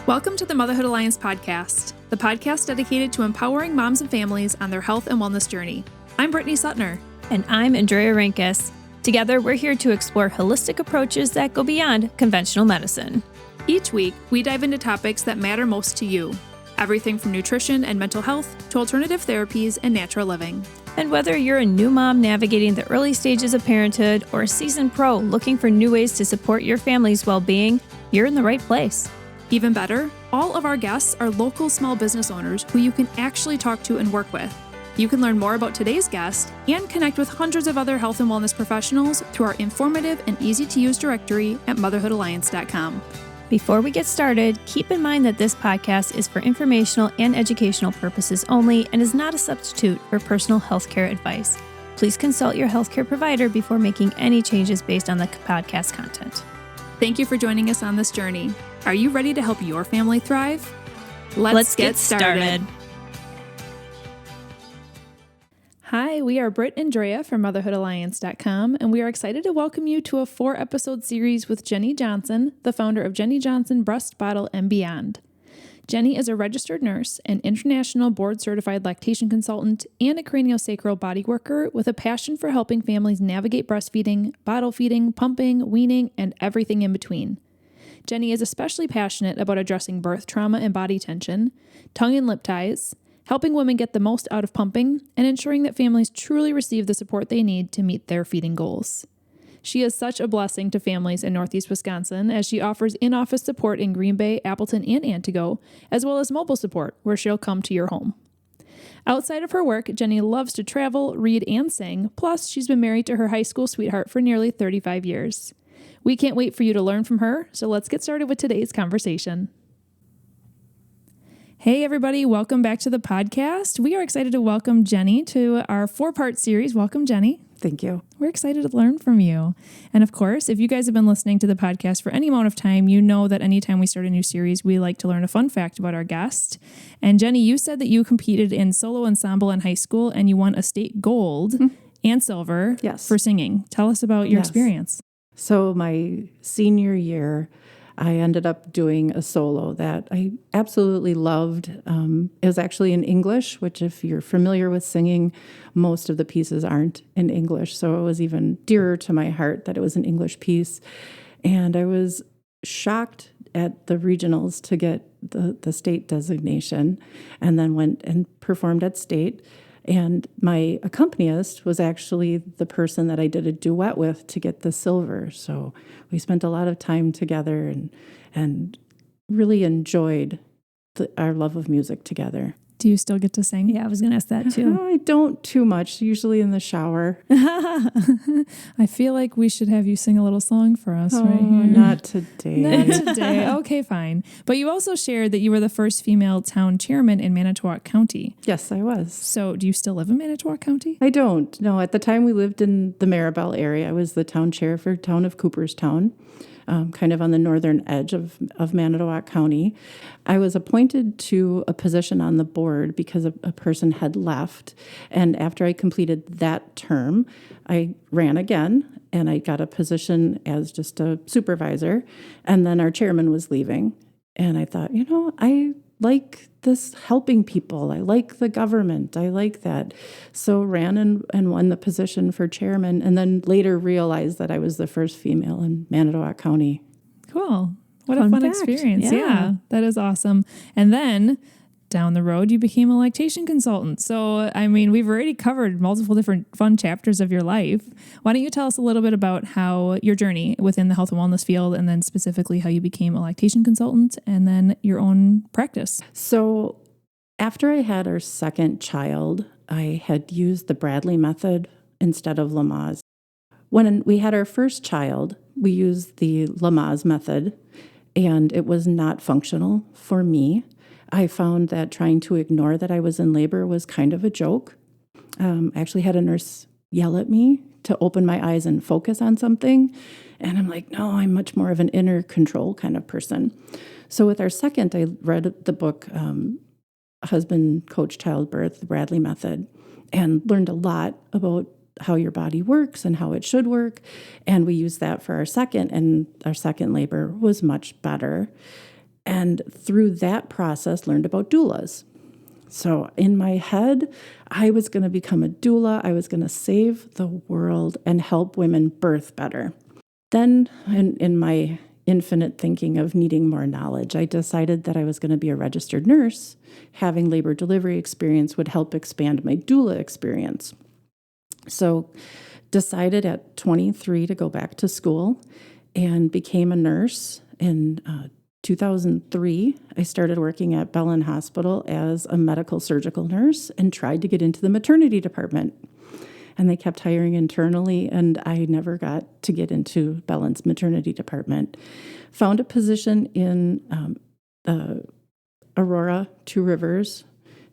Welcome to the Motherhood Alliance podcast, the podcast dedicated to empowering moms and families on their health and wellness journey. I'm Brittany Suttner. And I'm Andrea Rinkus. Together, we're here to explore holistic approaches that go beyond conventional medicine. Each week, we dive into topics that matter most to you. Everything from nutrition and mental health to alternative therapies and natural living. And whether you're a new mom navigating the early stages of parenthood or a seasoned pro looking for new ways to support your family's well-being, you're in the right place. Even better, all of our guests are local small business owners who you can actually talk to and work with. You can learn more about today's guest and connect with hundreds of other health and wellness professionals through our informative and easy-to-use directory at motherhoodalliance.com. Before we get started, keep in mind that this podcast is for informational and educational purposes only and is not a substitute for personal healthcare advice. Please consult your healthcare provider before making any changes based on the podcast content. Thank you for joining us on this journey. Are you ready to help your family thrive? Let's get started. Hi, we are Britt and Drea from motherhoodalliance.com, and we are excited to welcome you to a 4-episode series with Jenni Johnson, the founder of Jenni Johnson Breast, Bottle, and Beyond. Jenni is a registered nurse, an international board-certified lactation consultant, and a craniosacral body worker with a passion for helping families navigate breastfeeding, bottle feeding, pumping, weaning, and everything in between. Jenni is especially passionate about addressing birth trauma and body tension, tongue and lip ties, helping women get the most out of pumping, and ensuring that families truly receive the support they need to meet their feeding goals. She is such a blessing to families in Northeast Wisconsin as she offers in-office support in Green Bay, Appleton, and Antigo, as well as mobile support where she'll come to your home. Outside of her work, Jenni loves to travel, read, and sing, plus she's been married to her high school sweetheart for nearly 35 years. We can't wait for you to learn from her, so let's get started with today's conversation. Hey everybody, welcome back to the podcast. We are excited to welcome Jenni to our 4-part series. Welcome, Jenni. Thank you. We're excited to learn from you. And of course, if you guys have been listening to the podcast for any amount of time, you know that anytime we start a new series, we like to learn a fun fact about our guest. And Jenni, you said that you competed in solo ensemble in high school and you won a state gold and silver for singing. Tell us about your experience. So my senior year, I ended up doing a solo that I absolutely loved. It was actually in English, which if you're familiar with singing, most of the pieces aren't in English. So it was even dearer to my heart that it was an English piece. And I was shocked at the regionals to get the state designation, and then went and performed at state. And my accompanist was actually the person that I did a duet with to get the silver. So we spent a lot of time together and really enjoyed our love of music together. Do you still get to sing? Yeah, I was going to ask that too. I don't too much, usually in the shower. I feel like we should have you sing a little song for us right here. Not today. Not today. Okay, fine. But you also shared that you were the first female town chairman in Manitowoc County. Yes, I was. So do you still live in Manitowoc County? I don't. No, at the time we lived in the Maribel area. I was the town chair for town of Cooperstown. Kind of on the northern edge of Manitowoc County. I was appointed to a position on the board because a person had left. And after I completed that term, I ran again, and I got a position as just a supervisor. And then our chairman was leaving. And I thought, I like this helping people. I like the government. I like that. So ran and won the position for chairman, and then later realized that I was the first female in Manitowoc County. Cool. What a fun experience. Yeah, that is awesome. And then down the road, you became a lactation consultant. So, I mean, we've already covered multiple different fun chapters of your life. Why don't you tell us a little bit about how your journey within the health and wellness field, and then specifically how you became a lactation consultant and then your own practice? So after I had our second child, I had used the Bradley method instead of Lamaze. When we had our first child, we used the Lamaze method, and it was not functional for me. I found that trying to ignore that I was in labor was kind of a joke. I actually had a nurse yell at me to open my eyes and focus on something. And I'm like, no, I'm much more of an inner control kind of person. So with our second, I read the book, Husband, Coach, Childbirth, the Bradley Method, and learned a lot about how your body works and how it should work. And we used that for our second, and our second labor was much better. And through that process, learned about doulas. So in my head, I was going to become a doula. I was going to save the world and help women birth better. Then in my infinite thinking of needing more knowledge, I decided that I was going to be a registered nurse. Having labor delivery experience would help expand my doula experience. So decided at 23 to go back to school and became a nurse. In 2003, I started working at Bellin Hospital as a medical surgical nurse and tried to get into the maternity department. And they kept hiring internally, and I never got to get into Bellin's maternity department. Found a position in Aurora, Two Rivers,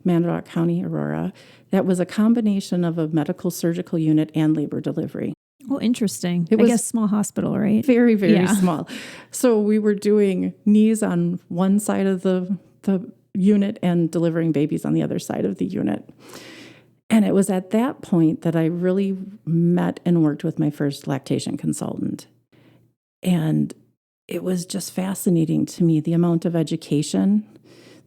Manitowoc County, Aurora. That was a combination of a medical surgical unit and labor delivery. Oh, interesting. It was I guess small hospital, right? Very, very small. So we were doing knees on one side of the unit and delivering babies on the other side of the unit. And it was at that point that I really met and worked with my first lactation consultant. And it was just fascinating to me, the amount of education,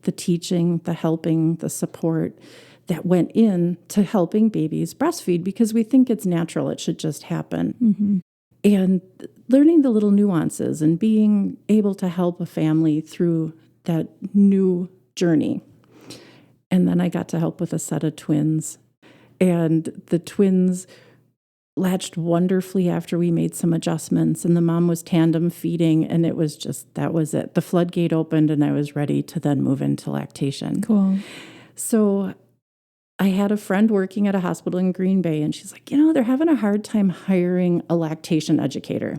the teaching, the helping, the support that went in to helping babies breastfeed, because we think it's natural, it should just happen. Mm-hmm. And learning the little nuances and being able to help a family through that new journey. And then I got to help with a set of twins. And the twins latched wonderfully after we made some adjustments, and the mom was tandem feeding, and it was just, that was it. The floodgate opened, and I was ready to then move into lactation. Cool. So I had a friend working at a hospital in Green Bay, and she's like, they're having a hard time hiring a lactation educator.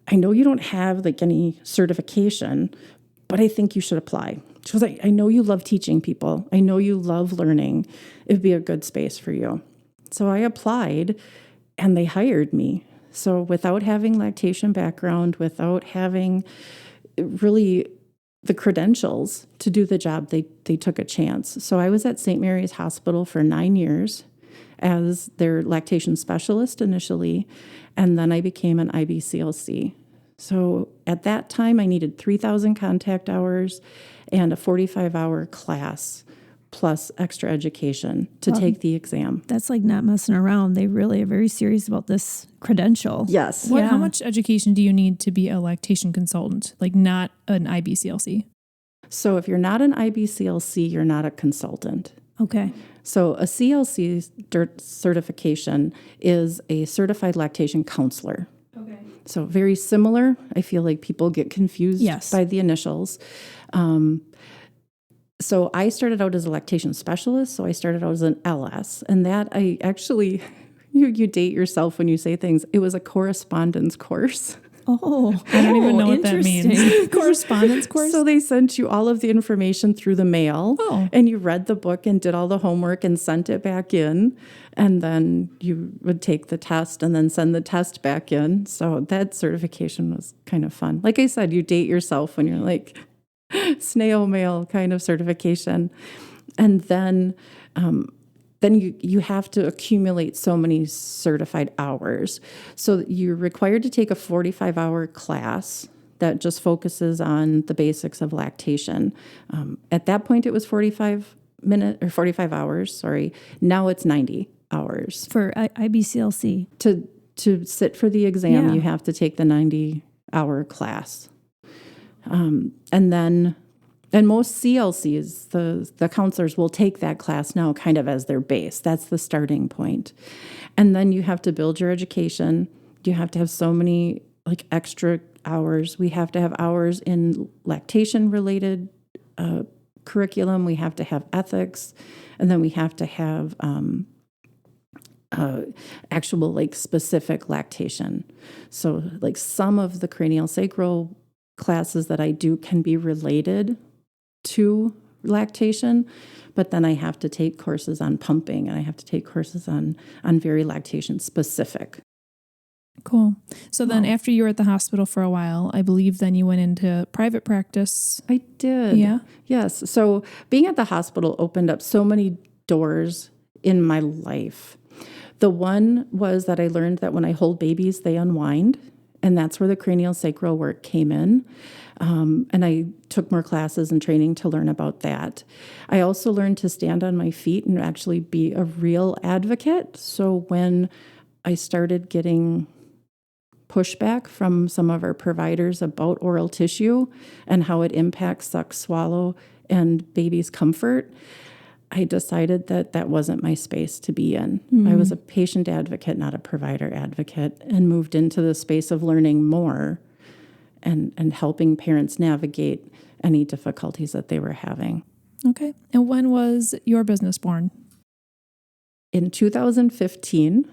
I know you don't have any certification, but I think you should apply. She was like, I know you love teaching people. I know you love learning. It'd be a good space for you. So I applied, and they hired me. So without having lactation background, without having really the credentials to do the job, they took a chance. So I was at St. Mary's Hospital for 9 years as their lactation specialist initially, and then I became an IBCLC. So at that time, I needed 3,000 contact hours and a 45-hour class plus extra education to take the exam. That's like not messing around. They really are very serious about this credential. Yes. How much education do you need to be a lactation consultant? Like not an IBCLC? So if you're not an IBCLC, you're not a consultant. Okay. So a CLC certification is a certified lactation counselor. Okay. So very similar. I feel like people get confused by the initials. So I started out as a lactation specialist. So I started out as an LS. And that I actually, you date yourself when you say things. It was a correspondence course. Oh, I don't even know what that means. Correspondence course? So they sent you all of the information through the mail. Oh. And you read the book and did all the homework and sent it back in. And then you would take the test and then send the test back in. So that certification was kind of fun. Like I said, you date yourself when you're like snail mail kind of certification. And then you have to accumulate so many certified hours. So you're required to take a 45-hour class that just focuses on the basics of lactation. At that point, it was 45 hours. Sorry. Now it's 90 hours. For IBCLC. To sit for the exam, you have to take the 90-hour class. And most CLCs, the counselors will take that class now kind of as their base. That's the starting point. And then you have to build your education. You have to have so many extra hours. We have to have hours in lactation-related curriculum. We have to have ethics. And then we have to have actual specific lactation. So some of the cranial sacral classes that I do can be related to lactation, but then I have to take courses on pumping and I have to take courses on very lactation specific. Cool. So then after you were at the hospital for a while, I believe then you went into private practice. I did. Yeah. Yes. So being at the hospital opened up so many doors in my life. The one was that I learned that when I hold babies, they unwind. And that's where the cranial sacral work came in. And I took more classes and training to learn about that. I also learned to stand on my feet and actually be a real advocate. So when I started getting pushback from some of our providers about oral tissue and how it impacts suck, swallow, and baby's comfort, I decided that that wasn't my space to be in. I was a patient advocate, not a provider advocate, and moved into the space of learning more and helping parents navigate any difficulties that they were having. Okay. And when was your business born? In 2015,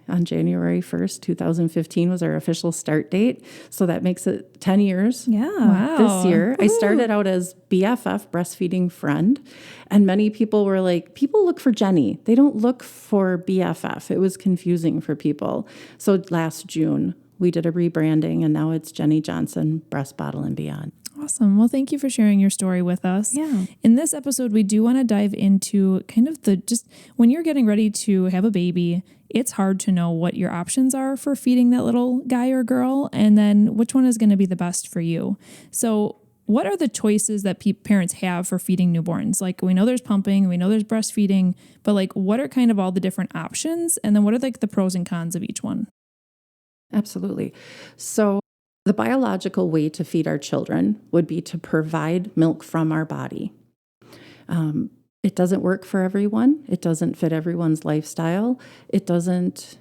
on January 1st, 2015 was our official start date. So that makes it 10 years. Yeah. Wow. This year. Woo. I started out as BFF, breastfeeding friend. And many people were like, people look for Jenni. They don't look for BFF. It was confusing for people. So last June, we did a rebranding, and now it's Jenni Johnson Breast, Bottle, and Beyond. Awesome. Well, thank you for sharing your story with us. Yeah. In this episode, we do want to dive into kind of just when you're getting ready to have a baby, it's hard to know what your options are for feeding that little guy or girl, and then which one is going to be the best for you. So what are the choices that parents have for feeding newborns? Like, we know there's pumping, we know there's breastfeeding, but like, what are kind of all the different options? And then what are like the pros and cons of each one? Absolutely. So the biological way to feed our children would be to provide milk from our body. It doesn't work for everyone. It doesn't fit everyone's lifestyle. It doesn't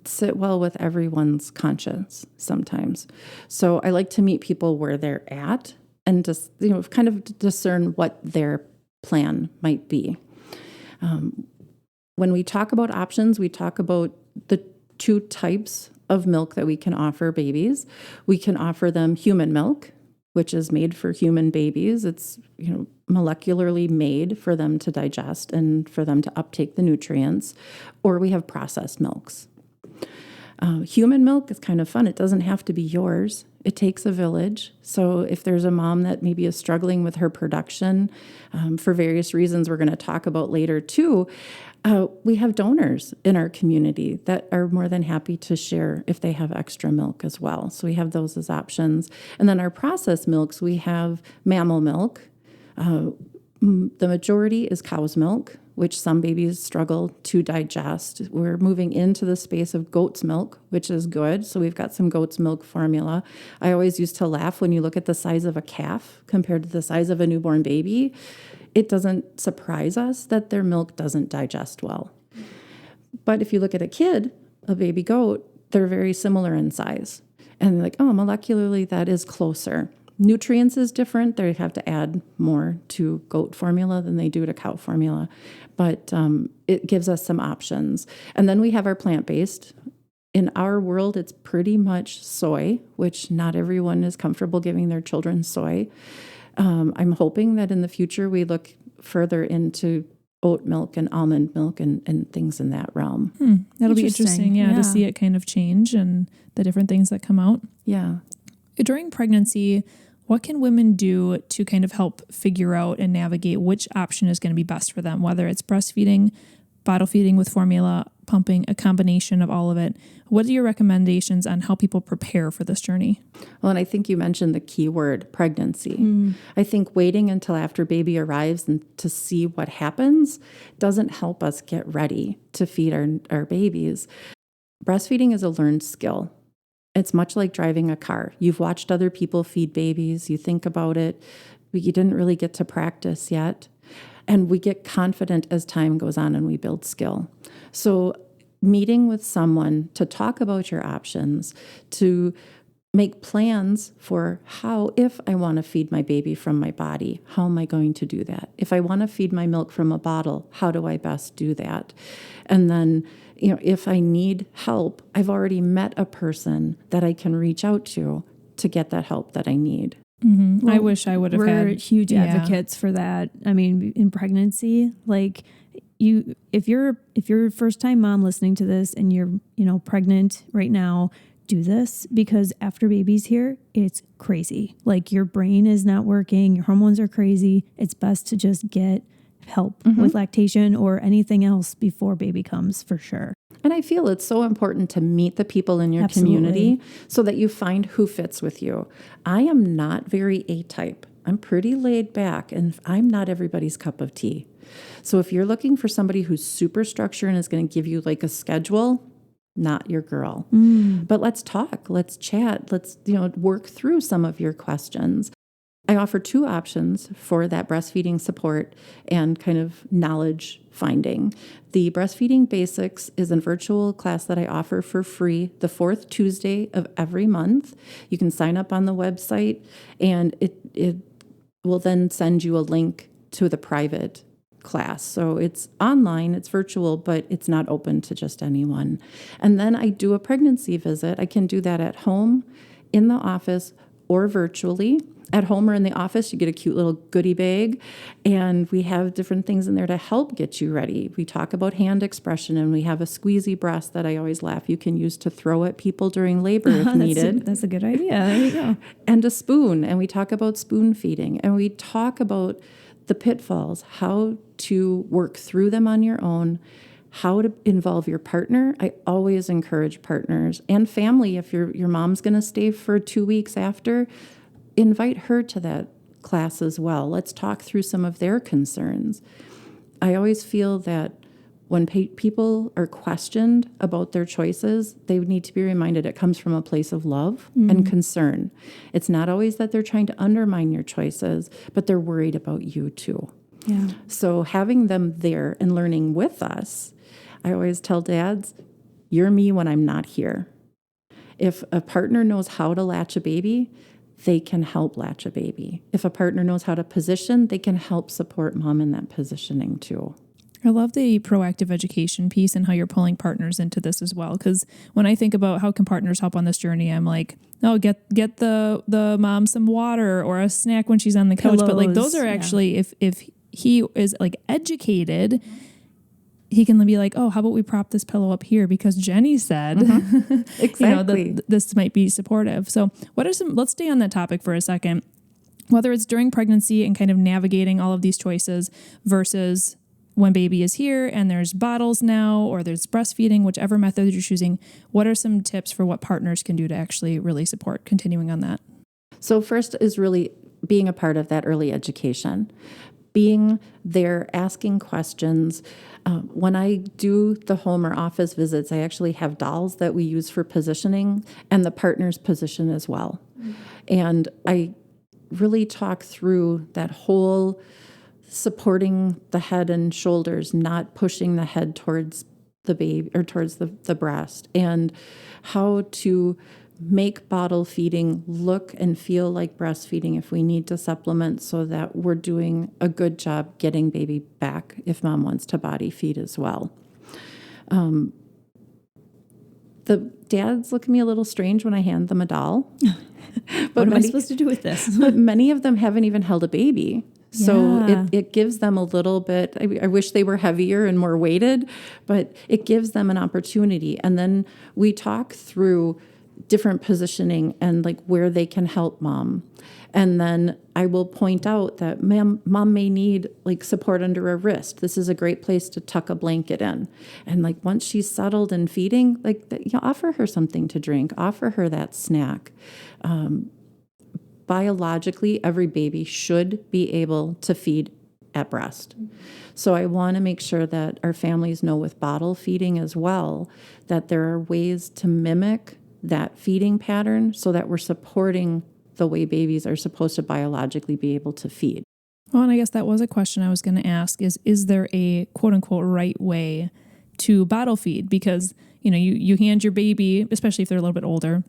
sit well with everyone's conscience sometimes. So I like to meet people where they're at and just, kind of discern what their plan might be. When we talk about options, we talk about the two types of milk that we can offer babies. We can offer them human milk, which is made for human babies. It's, molecularly made for them to digest and for them to uptake the nutrients. Or we have processed milks. Human milk is kind of fun. It doesn't have to be yours. It takes a village. So if there's a mom that maybe is struggling with her production for various reasons we're going to talk about later too, we have donors in our community that are more than happy to share if they have extra milk as well. So we have those as options. And then our processed milks, we have mammal milk. The majority is cow's milk, which some babies struggle to digest. We're moving into the space of goat's milk, which is good. So we've got some goat's milk formula. I always used to laugh when you look at the size of a calf compared to the size of a newborn baby. It doesn't surprise us that their milk doesn't digest well. But if you look at a kid, a baby goat, they're very similar in size. And like, molecularly, that is closer. Nutrients is different. They have to add more to goat formula than they do to cow formula. But it gives us some options. And then we have our plant-based. In our world, it's pretty much soy, which not everyone is comfortable giving their children soy. I'm hoping that in the future we look further into oat milk and almond milk and things in that realm. That'll be interesting, to see it kind of change and the different things that come out. Yeah. During pregnancy, what can women do to kind of help figure out and navigate which option is going to be best for them, whether it's breastfeeding, bottle feeding with formula, pumping, a combination of all of it? What are your recommendations on how people prepare for this journey? Well, and I think you mentioned the key word, pregnancy. I think waiting until after baby arrives and to see what happens doesn't help us get ready to feed our babies. Breastfeeding is a learned skill. It's much like driving a car. You've watched other people feed babies. You think about it, but you didn't really get to practice yet. And we get confident as time goes on and we build skill. So meeting with someone to talk about your options, to make plans for how, if I want to feed my baby from my body, how am I going to do that? If I want to feed my milk from a bottle, how do I best do that? And then, if I need help, I've already met a person that I can reach out to get that help that I need. Well, I wish I would have had. We're huge advocates for that. I mean, in pregnancy, like if you're a first time mom listening to this and you're, pregnant right now, do this, because after baby's here, it's crazy. Like, your brain is not working, your hormones are crazy. It's best to just get help with lactation or anything else before baby comes, for sure. And I feel it's so important to meet the people in your community so that you find who fits with you. I am not very A-type. I'm pretty laid back, and I'm not everybody's cup of tea. So if you're looking for somebody who's super structured and is going to give you like a schedule, not your girl. But let's talk, let's chat, let's work through some of your questions. I offer 2 options for that breastfeeding support and kind of knowledge finding. The Breastfeeding Basics is a virtual class that I offer for free the 4th Tuesday of every month. You can sign up on the website, and it will then send you a link to the private class. So it's online, it's virtual, but it's not open to just anyone. And then I do a pregnancy visit. I can do that at home, in the office, or virtually. At home or in the office, you get a cute little goodie bag, and we have different things in there to help get you ready. We talk about hand expression, and we have a squeezy breast that I always laugh you can use to throw at people during labor if needed. That's a good idea. There you go. And a spoon, and we talk about spoon feeding, and we talk about the pitfalls, how to work through them on your own, how to involve your partner. I always encourage partners and family. If your mom's going to stay for 2 weeks after, invite her to that class as well. Let's talk through some of their concerns. I always feel that when people are questioned about their choices, they need to be reminded it comes from a place of love and concern. It's not always that they're trying to undermine your choices, but they're worried about you too. Yeah. So having them there and learning with us, I always tell dads, you're me when I'm not here. If a partner knows how to latch a baby, they can help latch a baby. If a partner knows how to position, they can help support mom in that positioning too. I love the proactive education piece and how you're pulling partners into this as well. Because when I think about how can partners help on this journey, I'm like, oh, get the mom some water or a snack when she's on the couch. But like those are actually, if he is like educated, he can be like, oh, how about we prop this pillow up here because Jenni said, Exactly. This might be supportive. So let's stay on that topic for a second, whether it's during pregnancy and kind of navigating all of these choices versus when baby is here and there's bottles now, or there's breastfeeding, whichever method you're choosing. What are some tips for what partners can do to actually really support continuing on that? So first is really being a part of that early education, being there, asking questions. When I do the home or office visits, I actually have dolls that we use for positioning and the partner's position as well. And I really talk through that whole supporting the head and shoulders, not pushing the head towards the baby or towards the breast, and how to make bottle feeding look and feel like breastfeeding if we need to supplement, so that we're doing a good job getting baby back if mom wants to body feed as well. The dads look at me a little strange when I hand them a doll. What am I supposed to do with this? But many of them haven't even held a baby. So it gives them a little bit, I wish they were heavier and more weighted, but it gives them an opportunity. And then we talk through different positioning and like where they can help mom. And then I will point out that mom may need like support under a wrist. This is a great place to tuck a blanket in. And like once she's settled and feeding, like offer her something to drink, offer her that snack. Biologically, every baby should be able to feed at breast. So I want to make sure that our families know with bottle feeding as well, that there are ways to mimic that feeding pattern so that we're supporting the way babies are supposed to biologically be able to feed. Well, and I guess that was a question I was going to ask is there a quote unquote right way to bottle feed? Because, you hand your baby, especially if they're a little bit older,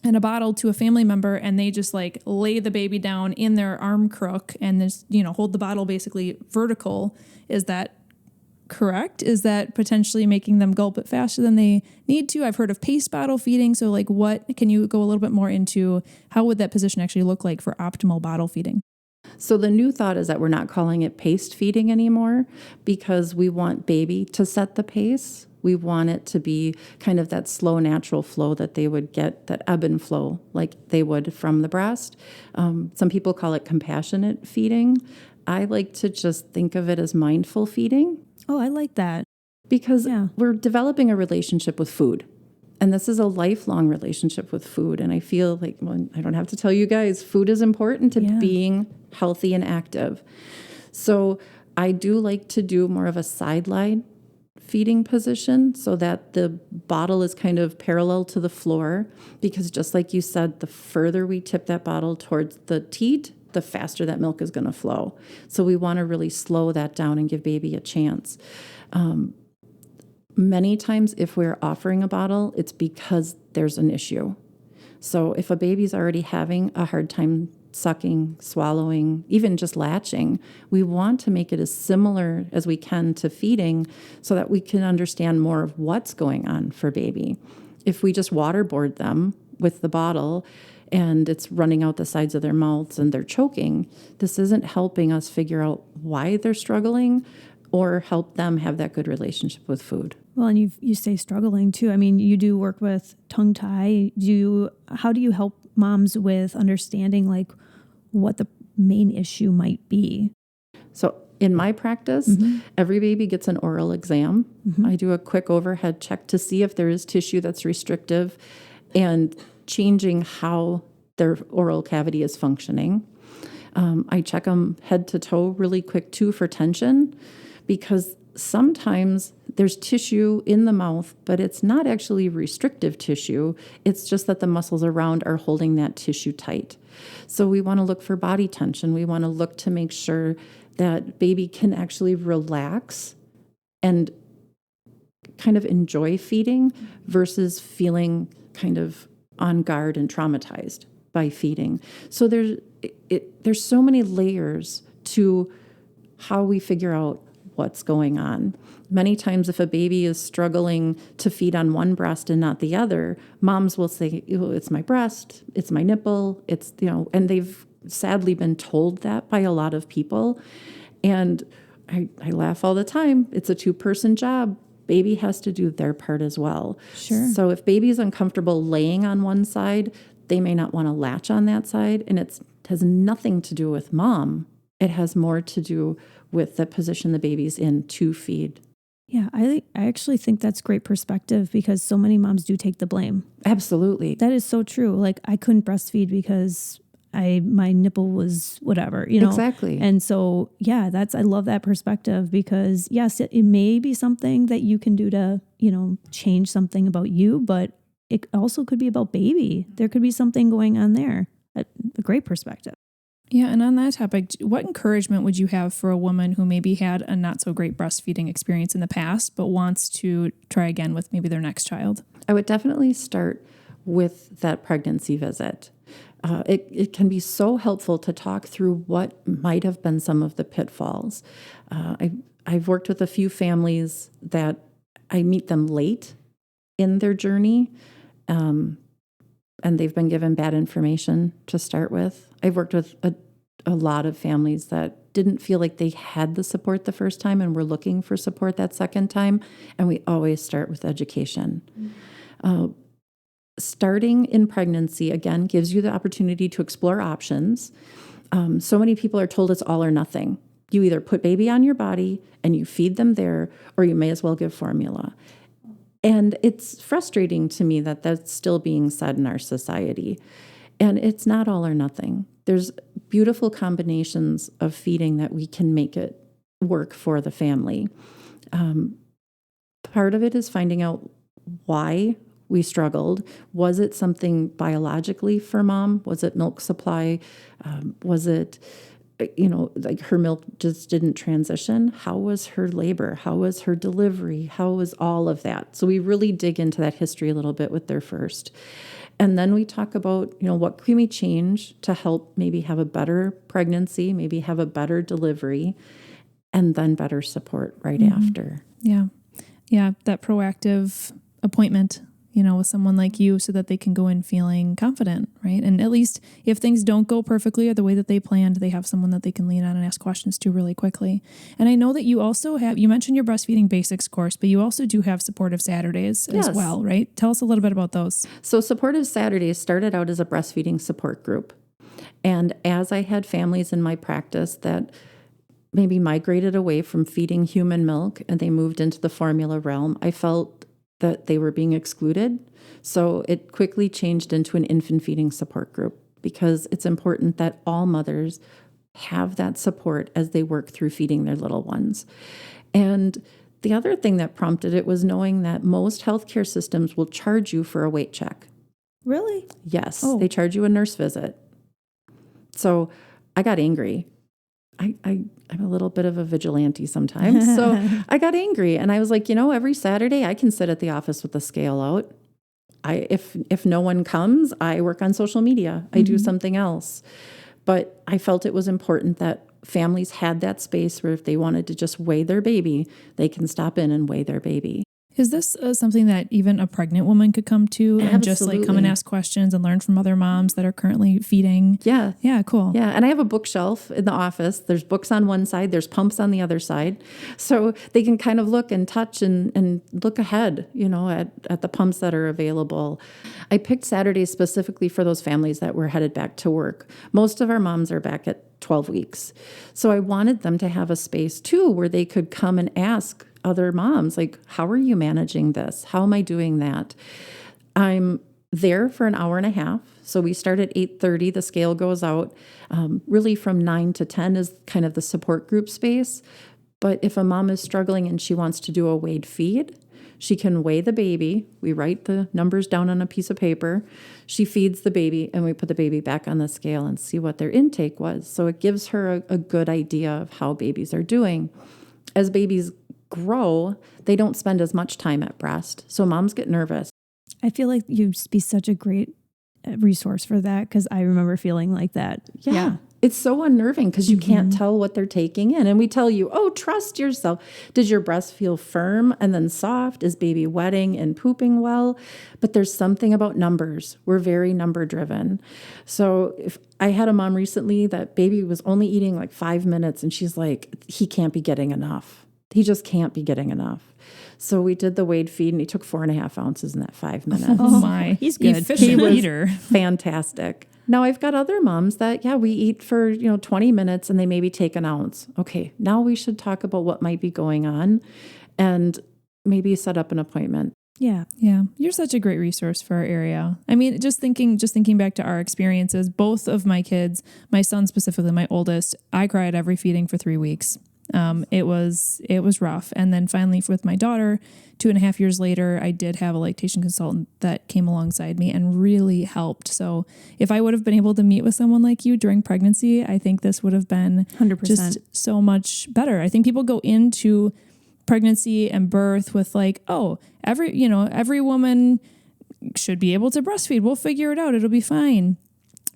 and a bottle to a family member, and they just like lay the baby down in their arm crook and just, hold the bottle basically vertical. Is that correct? Is that potentially making them gulp it faster than they need to? I've heard of pace bottle feeding. So like can you go a little bit more into how would that position actually look like for optimal bottle feeding? So the new thought is that we're not calling it paced feeding anymore because we want baby to set the pace. We want it to be kind of that slow, natural flow that they would get, that ebb and flow like they would from the breast. Some people call it compassionate feeding. I like to just think of it as mindful feeding. Oh, I like that. Because we're developing a relationship with food. And this is a lifelong relationship with food. And I feel like, well, I don't have to tell you guys, food is important to being healthy and active. So I do like to do more of a sideline feeding position so that the bottle is kind of parallel to the floor, because just like you said, the further we tip that bottle towards the teat, the faster that milk is going to flow. So we want to really slow that down and give baby a chance. Many times if we're offering a bottle, it's because there's an issue. So if a baby's already having a hard time sucking, swallowing, even just latching, we want to make it as similar as we can to feeding so that we can understand more of what's going on for baby. If we just waterboard them with the bottle and it's running out the sides of their mouths and they're choking, this isn't helping us figure out why they're struggling or help them have that good relationship with food. Well, and you say struggling too. I mean, you do work with tongue tie. How do you help moms with understanding like what the main issue might be? So in my practice, every baby gets an oral exam. I do a quick overhead check to see if there is tissue that's restrictive and changing how their oral cavity is functioning. I check them head to toe really quick too for tension, because sometimes there's tissue in the mouth, but it's not actually restrictive tissue. It's just that the muscles around are holding that tissue tight. So we want to look for body tension. We want to look to make sure that baby can actually relax and kind of enjoy feeding versus feeling kind of on guard and traumatized by feeding. So there's so many layers to how we figure out what's going on. Many times if a baby is struggling to feed on one breast and not the other, moms will say, oh, it's my breast, it's my nipple, it's, and they've sadly been told that by a lot of people. And I laugh all the time. It's a two-person job. Baby has to do their part as well. Sure. So if baby is uncomfortable laying on one side, they may not want to latch on that side. And it has nothing to do with mom. It has more to do with the position the baby's in to feed. Yeah, I actually think that's great perspective, because so many moms do take the blame. Absolutely. That is so true. Like, I couldn't breastfeed because my nipple was whatever, Exactly. And so, yeah, I love that perspective, because yes, it may be something that you can do to, change something about you, but it also could be about baby. There could be something going on there. A great perspective. Yeah, and on that topic, what encouragement would you have for a woman who maybe had a not so great breastfeeding experience in the past, but wants to try again with maybe their next child? I would definitely start with that pregnancy visit. It can be so helpful to talk through what might have been some of the pitfalls. I've worked with a few families that I meet them late in their journey, and they've been given bad information to start with. I've worked with a lot of families that didn't feel like they had the support the first time and were looking for support that second time, and we always start with education. Starting in pregnancy, again, gives you the opportunity to explore options. So many people are told it's all or nothing. You either put baby on your body and you feed them there, or you may as well give formula. And it's frustrating to me that that's still being said in our society. And it's not all or nothing. There's beautiful combinations of feeding that we can make it work for the family. Part of it is finding out why we struggled. Was it something biologically for mom? Was it milk supply? Was it, like her milk just didn't transition? How was her labor? How was her delivery? How was all of that? So we really dig into that history a little bit with their first. And then we talk about, what can we change to help maybe have a better pregnancy, maybe have a better delivery, and then better support right after. Yeah. Yeah. That proactive appointment, with someone like you, so that they can go in feeling confident, right? And at least if things don't go perfectly or the way that they planned, they have someone that they can lean on and ask questions to really quickly. And I know that you also you mentioned your breastfeeding basics course, but you also do have supportive Saturdays as well, right? Tell us a little bit about those. So supportive Saturdays started out as a breastfeeding support group. And as I had families in my practice that maybe migrated away from feeding human milk and they moved into the formula realm, I felt that they were being excluded. So it quickly changed into an infant feeding support group, because it's important that all mothers have that support as they work through feeding their little ones. And the other thing that prompted it was knowing that most healthcare systems will charge you for a weight check. Really? Yes, Oh. They charge you a nurse visit. So I got angry. I'm a little bit of a vigilante sometimes. So I got angry and I was like, every Saturday I can sit at the office with the scale out. If no one comes, I work on social media. I do something else. But I felt it was important that families had that space where if they wanted to just weigh their baby, they can stop in and weigh their baby. Is this something that even a pregnant woman could come to and just like come and ask questions and learn from other moms that are currently feeding? Yeah. Yeah, cool. Yeah. And I have a bookshelf in the office. There's books on one side, there's pumps on the other side. So they can kind of look and touch and look ahead, at the pumps that are available. I picked Saturdays specifically for those families that were headed back to work. Most of our moms are back at 12 weeks. So I wanted them to have a space too where they could come and ask other moms, like, how are you managing this? How am I doing that? I'm there for an hour and a half. So we start at 8:30. The scale goes out. Really from 9 to 10 is kind of the support group space. But if a mom is struggling and she wants to do a weighed feed, she can weigh the baby. We write the numbers down on a piece of paper. She feeds the baby and we put the baby back on the scale and see what their intake was. So it gives her a good idea of how babies are doing. As babies grow, they don't spend as much time at breast. So moms get nervous. I feel like you'd be such a great resource for that, because I remember feeling like that. Yeah. It's so unnerving because you can't tell what they're taking in. And we tell you, trust yourself. Does your breast feel firm and then soft? Is baby wetting and pooping well? But there's something about numbers. We're very number driven. So if I had a mom recently that baby was only eating like 5 minutes and she's like, he can't be getting enough. He just can't be getting enough. So we did the weighed feed and he took 4.5 ounces in that 5 minutes. Oh my, he's good. Efficient eater. Fantastic. Now I've got other moms that, we eat for, 20 minutes and they maybe take an ounce. Okay, now we should talk about what might be going on and maybe set up an appointment. Yeah. Yeah. You're such a great resource for our area. I mean, just thinking back to our experiences, both of my kids, my son specifically, my oldest, I cried every feeding for 3 weeks. It was rough. And then finally with my daughter, 2.5 years later, I did have a lactation consultant that came alongside me and really helped. So if I would have been able to meet with someone like you during pregnancy, I think this would have been 100%. just so much better. I think people go into pregnancy and birth with like, every woman should be able to breastfeed. We'll figure it out. It'll be fine.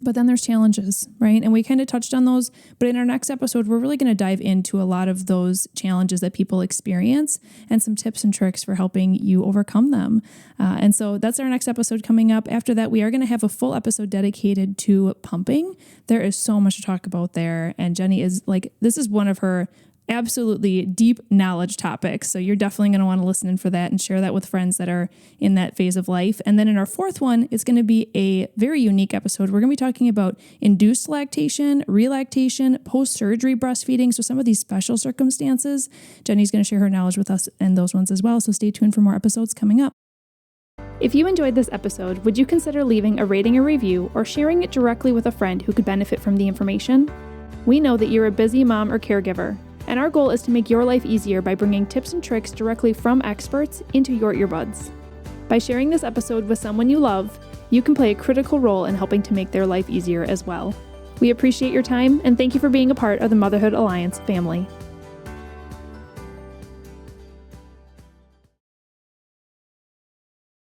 But then there's challenges, right? And we kind of touched on those. But in our next episode, we're really going to dive into a lot of those challenges that people experience and some tips and tricks for helping you overcome them. And so that's our next episode coming up. After that, we are going to have a full episode dedicated to pumping. There is so much to talk about there. And Jenni is this is one of her absolutely deep knowledge topics. So you're definitely going to want to listen in for that and share that with friends that are in that phase of life. And then in our fourth one, it's going to be a very unique episode. We're going to be talking about induced lactation, relactation, post-surgery breastfeeding. So some of these special circumstances, Jenni's going to share her knowledge with us and those ones as well. So stay tuned for more episodes coming up. If you enjoyed this episode, would you consider leaving a rating or review or sharing it directly with a friend who could benefit from the information? We know that you're a busy mom or caregiver, and our goal is to make your life easier by bringing tips and tricks directly from experts into your earbuds. By sharing this episode with someone you love, you can play a critical role in helping to make their life easier as well. We appreciate your time and thank you for being a part of the Motherhood Alliance family.